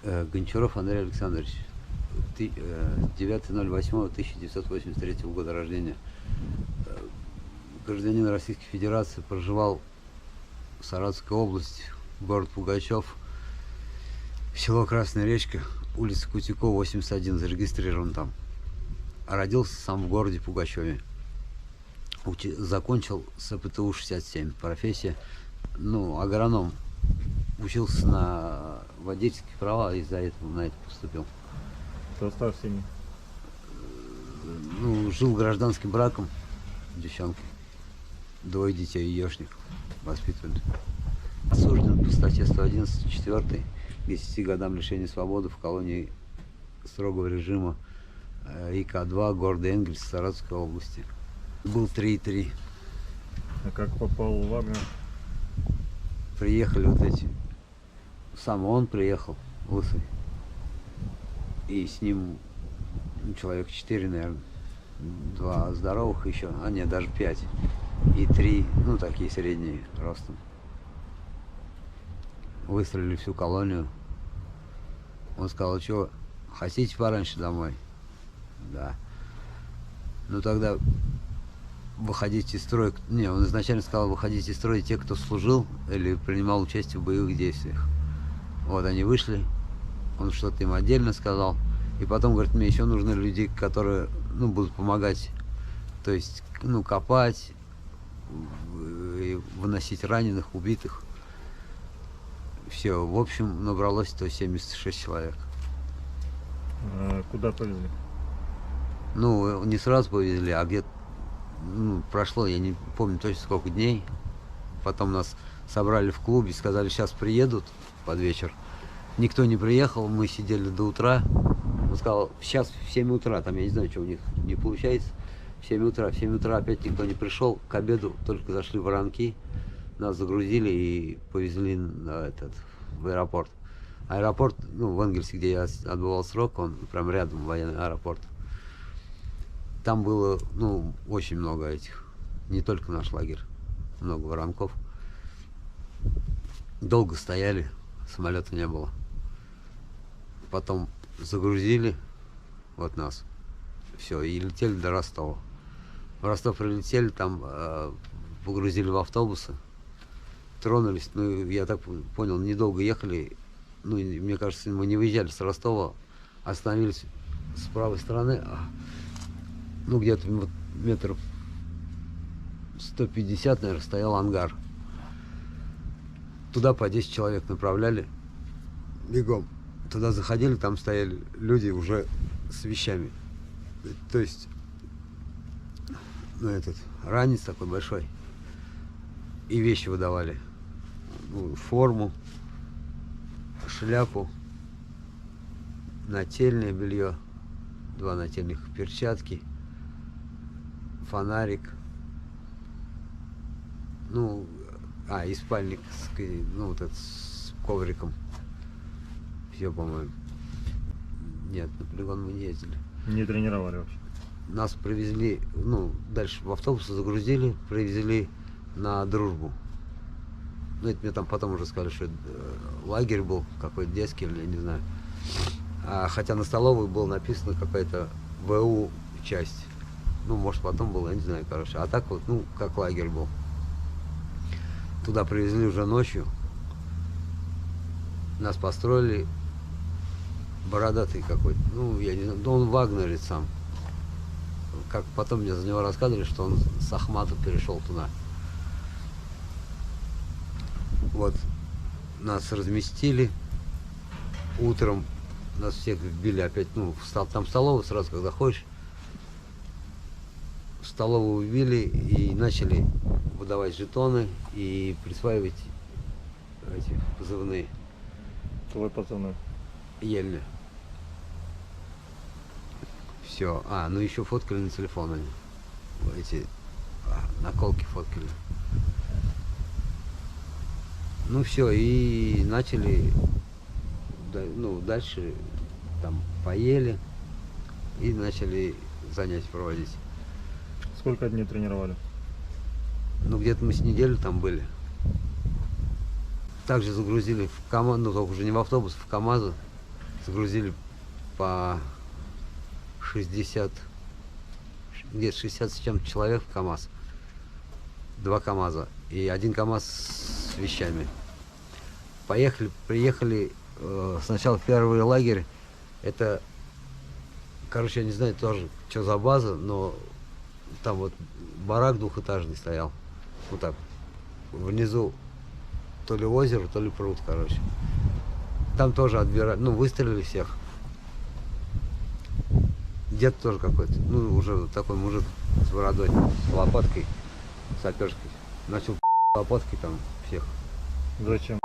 Гончаров Андрей Александрович, 9.08.1983 года рождения. Гражданин Российской Федерации, проживал в Саратовской области, город Пугачев, село Красная Речка, улица Кутякова, 81, зарегистрирован там. А родился сам в городе Пугачеве. Закончил СПТУ-67, профессия, агроном. Учился на водительские права, и из-за этого на это поступил. Кто стал в семье? Жил гражданским браком, девчонкой. 2 детей, ешников воспитывали. Осужден по статье 111, 4, к 10 годам лишения свободы в колонии строгого режима ИК-2 города Энгельс, Саратовской области. Был 3,3. А как попал в Вагнер? Приехали вот эти. Сам он приехал, лысый. И с ним человек 4, наверное. 2 здоровых еще, нет, даже 5. И 3, такие средние ростом. Выстрелили всю колонию. Он сказал: что, хотите пораньше домой? Да. Тогда выходите из строя. Не, он изначально сказал: выходите из строя те, кто служил или принимал участие в боевых действиях. Вот они вышли, он что-то им отдельно сказал. И потом говорит: мне еще нужны люди, которые, будут помогать, то есть, копать, выносить раненых, убитых. Все, в общем, набралось 176 человек. А куда повезли? Не сразу повезли, а где-то прошло, я не помню точно сколько дней. Потом нас собрали в клубе, сказали: сейчас приедут под вечер. Никто не приехал, мы сидели до утра. Он сказал: сейчас в 7 утра, там я не знаю, что у них не получается. В 7 утра опять никто не пришел. К обеду только зашли воронки, нас загрузили и повезли в аэропорт. Аэропорт, в Энгельсе, где я отбывал срок, он прям рядом, военный аэропорт. Там было, очень много этих, не только наш лагерь, много воронков. Долго стояли, самолета не было. Потом загрузили вот нас, все, и летели до Ростова. В Ростов прилетели, там погрузили в автобусы, тронулись. Я так понял, недолго ехали. Мне кажется, мы не выезжали с Ростова, остановились с правой стороны, где-то метров 150, наверное, стоял ангар. Туда по 10 человек направляли бегом. Туда заходили, там стояли люди уже с вещами. То есть, ранец такой большой. И вещи выдавали. Форму, шляпу, нательное белье, 2 нательных, перчатки, фонарик. И спальник с ковриком. Все, по-моему. Нет, на полигон мы не ездили. Не тренировали вообще? Нас привезли, дальше в автобусы загрузили, привезли на Дружбу. Это мне там потом уже сказали, что лагерь был какой-то детский, или я не знаю. Хотя на столовой было написано какая-то ВУ часть. Может, потом было, я не знаю, короче. А так вот, как лагерь был. Туда привезли уже ночью. Нас построили. Бородатый какой-то. Я не знаю, он вагнерец сам. Как потом мне за него рассказывали, что он с Ахмата перешел туда. Вот. Нас разместили. Утром нас всех вбили опять, там столовая сразу, когда ходишь. В столовую ввели и начали выдавать жетоны и присваивать эти позывные. Твой позывной? Ельня. Все. Еще фоткали на телефон они. Эти наколки фоткали. Все, и начали, дальше там поели и начали занятия проводить. Сколько дней тренировали? Где-то мы с неделю там были. Также загрузили в КамАЗ, только уже не в автобус, в КамАЗы. Сгрузили по 60, где-то 60 с чем-то человек в КАМАЗ. 2 КАМАЗа и 1 КАМАЗ с вещами. Приехали сначала в первый лагерь. Это, короче, я не знаю тоже, что за база, но там вот барак двухэтажный стоял. Вот так. Внизу то ли озеро, то ли пруд, короче. Там тоже отбирали, ну, выстрелили всех. Дед тоже какой-то, ну, уже такой мужик с бородой, с лопаткой, саперской. Начал лопаткой там всех. Зачем?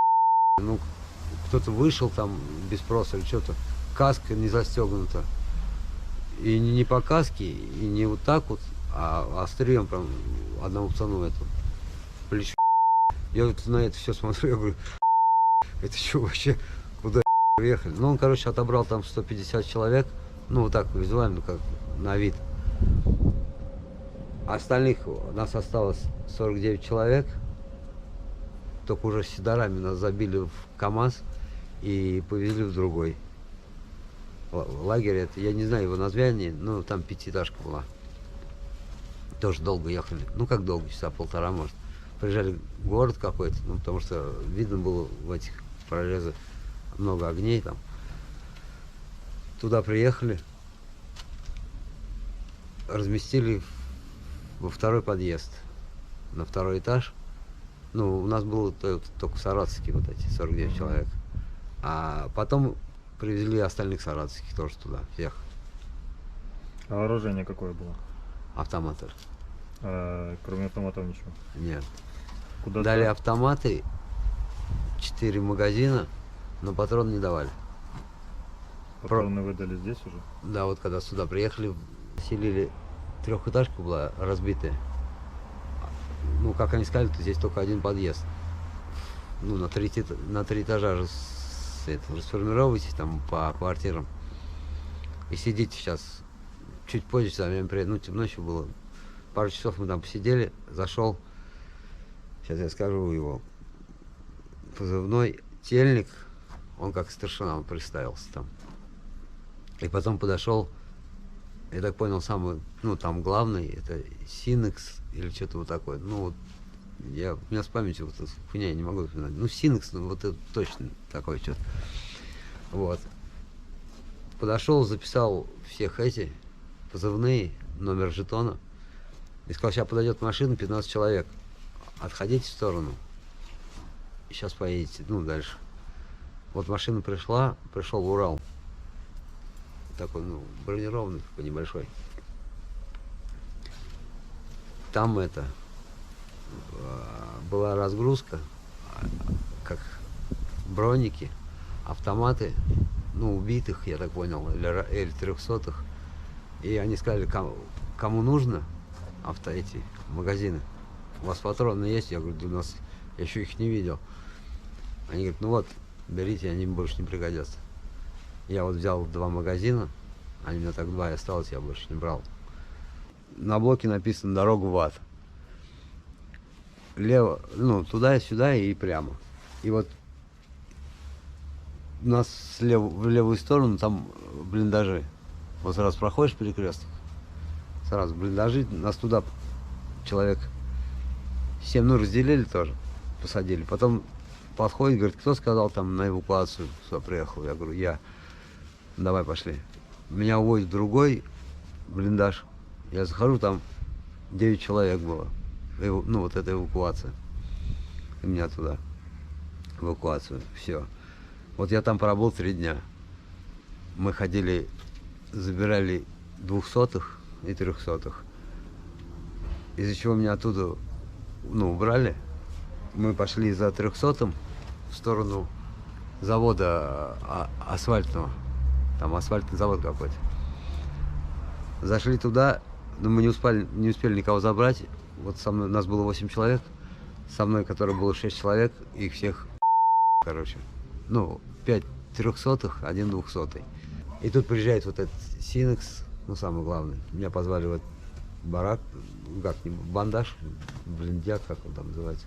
Ну, кто-то вышел там без спроса или что-то. Каска не застегнута. И не по каске, и не вот так вот, а острием прям одному пацану это плечо. Я вот на это все смотрю, я говорю, это что вообще, куда приехали? Ну, он, короче, отобрал там 150 человек, ну, вот так визуально, как на вид. Остальных у нас осталось 49 человек, только уже с седорами нас забили в КАМАЗ и повезли в другой лагерь. Это, я не знаю его название, но там пятиэтажка была. Тоже долго ехали, ну, как долго, часа полтора, может. Приезжали в город какой-то, ну, потому что видно было в этих прорезах много огней там. Туда приехали, разместили во второй подъезд, на второй этаж. Ну, у нас было только саратовские вот эти 49 человек. А потом привезли остальных саратовских тоже туда, всех. А вооружение какое было? Автоматы. А, кроме автоматов ничего? Нет. Куда Дали автоматы, 4 магазина, но патрон не давали. патроны выдали здесь уже? Да, вот когда сюда приехали, селили, трехэтажка была разбитая. Ну, как они сказали, то здесь только один подъезд. Ну, на три этажа расформировывайтесь там по квартирам. И сидите сейчас. Чуть позже за время приеду. Ну, темно еще было. Пару часов мы там посидели, зашел. Сейчас я скажу его. Позывной Тельник. Он как старшина, он представился там. И потом подошел, я так понял, самый, ну, там главный, это Синекс или что-то вот такое. Ну, вот, у меня с памятью вот эта хуйня, я не могу вспоминать. Ну, Синекс, ну, вот это точно такое что-то. Вот. Подошел, записал всех эти позывные, номер жетона. И сказал, сейчас подойдет машина, 15 человек. Отходите в сторону. И сейчас поедете, ну, дальше. Вот машина пришел Урал. Такой, ну, бронированный, такой небольшой. Там была разгрузка, как броники, автоматы, ну, убитых, я так понял, или 300-х. И они сказали, кому нужно эти магазины, у вас патроны есть? Я говорю, да у нас, я еще их не видел. Они говорят, ну вот, берите, они больше не пригодятся. Я вот взял 2 магазина, они у меня так 2 и осталось, я больше не брал. На блоке написано «Дорога в ад». Лево, ну, туда и сюда и прямо. И вот у нас в левую сторону там блиндажи. Вот сразу проходишь перекресток, сразу блиндажи, нас туда человек 7, ну, разделили тоже, посадили. Потом подходит, говорит, кто сказал там на эвакуацию, сюда приехал? Я говорю, я. Давай, пошли. Меня уводят в другой блиндаж. Я захожу, там 9 человек было. Ну, вот эта эвакуация. И меня туда. Эвакуацию. Все. Вот я там поработал 3 дня. Мы ходили, забирали 200-х и 300-х. Из-за чего меня оттуда, ну, убрали. Мы пошли за 300-м в сторону завода асфальтного. Там асфальтный завод какой-то. Зашли туда, но мы не успели никого забрать. Вот со мной, нас было 8 человек. Со мной, которое было 6 человек, их всех, короче. Ну, 5 300-х, 1 200-й. И тут приезжает вот этот Синекс, ну, самый главный. Меня позвали в этот барак, как-нибудь, бандаж, блиндяк, как он там называется.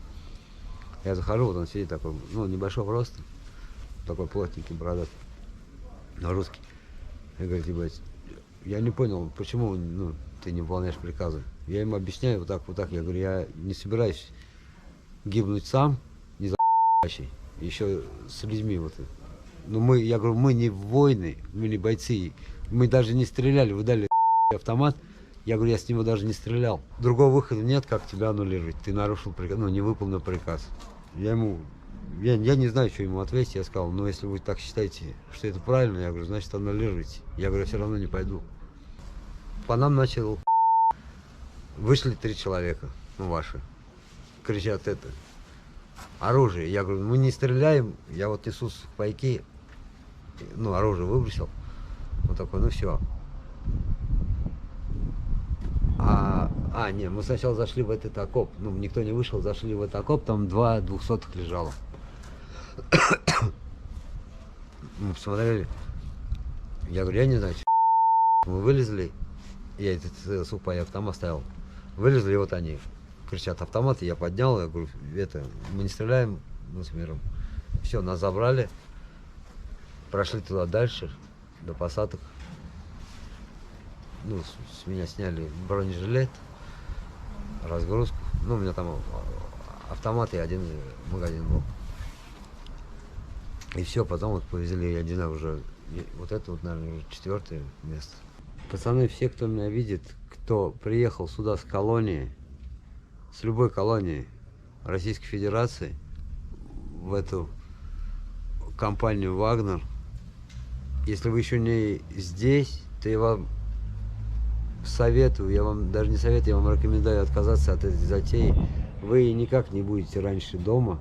Я захожу, вот он сидит такой, ну, небольшого роста, такой плотненький, бородатый. русский. Я говорю, ебать, я не понял, почему ты не выполняешь приказы. Я ему объясняю вот так. Я говорю, я не собираюсь гибнуть сам, не за еще с людьми. Вот. Но я говорю, мы не воины, мы не бойцы. Мы даже не стреляли, вы дали автомат. Я говорю, я с него даже не стрелял. Другого выхода нет, как тебя аннулировать. Ты нарушил приказ, не выполнил приказ. Я не знаю, что ему ответить. Я сказал, если вы так считаете, что это правильно, я говорю, значит аннулируйте. Я говорю, я все равно не пойду. По нам вышли 3 человека, ваши. Кричат оружие. Я говорю, мы не стреляем, я вот несу пайки, оружие выбросил. Он такой, все. Не, мы сначала зашли в этот окоп. Никто не вышел, зашли в этот окоп, там 2 200-х лежало. Мы посмотрели. Я говорю, я не знаю, что. Мы вылезли, я этот сухпай там оставил. Вылезли, и вот они кричат автоматы, я поднял, я говорю, мы не стреляем, мы с миром. Все, нас забрали, прошли туда дальше, до посадок. С меня сняли бронежилет, разгрузку. У меня там автомат и 1 магазин был. И все, потом повезли, я не знаю, уже, вот это наверное, уже 4-е место. Пацаны, все, кто меня видит, кто приехал сюда с колонии, с любой колонии Российской Федерации, в эту компанию «Вагнер», если вы еще не здесь, то я вам советую, я вам даже не советую, я вам рекомендую отказаться от этой затеи. Вы никак не будете раньше дома.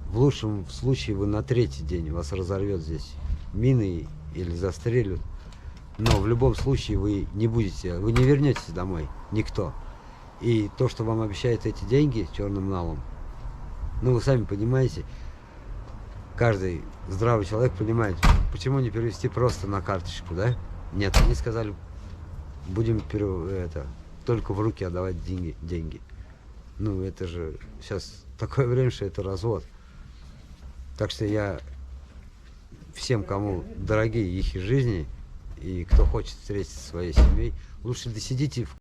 В лучшем случае вы на 3-й день вас разорвет здесь мины или застрелят. Но в любом случае вы не вернетесь домой, никто. И то, что вам обещают эти деньги черным налом, вы сами понимаете, каждый здравый человек понимает, почему не перевести просто на карточку, да? Нет, они сказали, будем только в руки отдавать деньги. Это же сейчас такое время, что это развод. Так что я всем, кому дорогие их жизни, и кто хочет встретиться со своей семьей, лучше досидите в